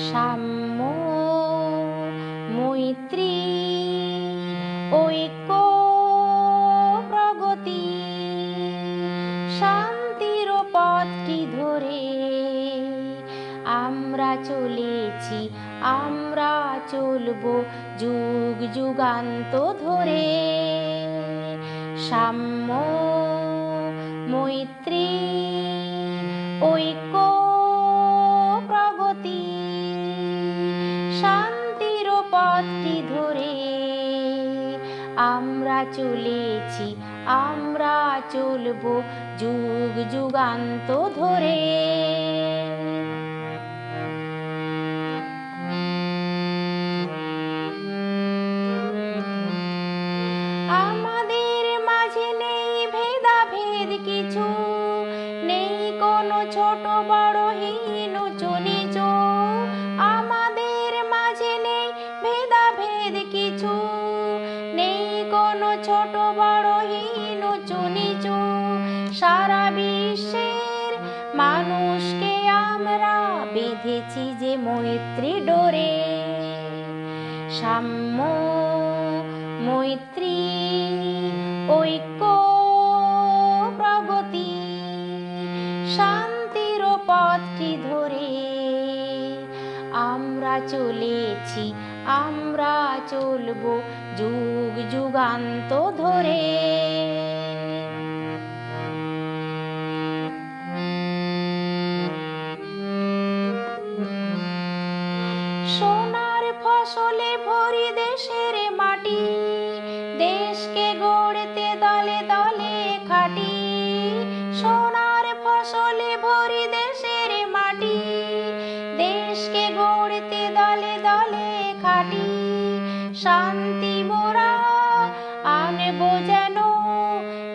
সাম্য, মৈত্রী, ঐক্য, প্রগতি, শান্তির পথটি ধরে আমরা চলেছি, আমরা চলবো যুগ যুগান্ত ধরে। সাম্য, মৈত্রী, ঐক্য, প্রগতি, শান্তির পথটি ধরে আমরা চলেছি, আমরা চলবো যুগ যুগান্ত ধরে। আমাদের মাঝে নেই ভেদাভেদ কিছু, নেই কোনো ছোট বড় হীন উঁচু নিচু। আমাদের মাঝে নেই ভেদাভেদ কিছু, নেই কোনো ছোট বড় হীন উঁচু নিচু। সারা বিশ্বের মানুষকে আমরা বেঁধেছি যে মৈত্রী ডোরে। সাম্য, মৈত্রী, ঐক্য, প্রগতি, শান্তির পথটি ধরে আমরা চলেছি, আমরা চলবো যুগ যুগান্ত ধরে। সোনার ফসলে ভরি দেশের মাটি, দেশকে গড়তে দলে দলে খাটি। সোনার ফসলে ভরি দেশের মাটি, দেশকে গড়তে দলে দলে খাটি। শান্তি মোরা আনবো যেন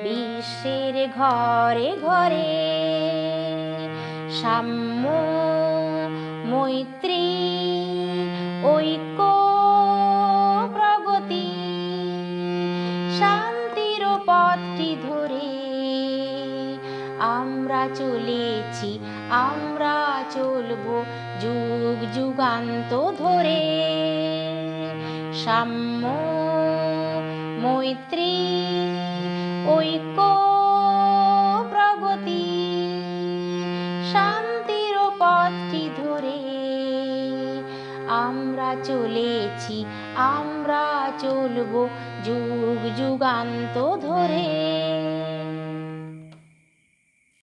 বিশ্বের ঘরে ঘরে। সাম্য, মৈত্রী, ঐক্য, প্রগতি, শান্তির পথটি ধরে আমরা চলেছি, আমরা চলবো যুগ যুগান্ত ধরে। সাম্য, মৈত্রী, ঐক্য, প্রগতি, শান্তির পথটি ধরে আমরা চলেছি, আমরা চলবো যুগ যুগান্ত ধরে।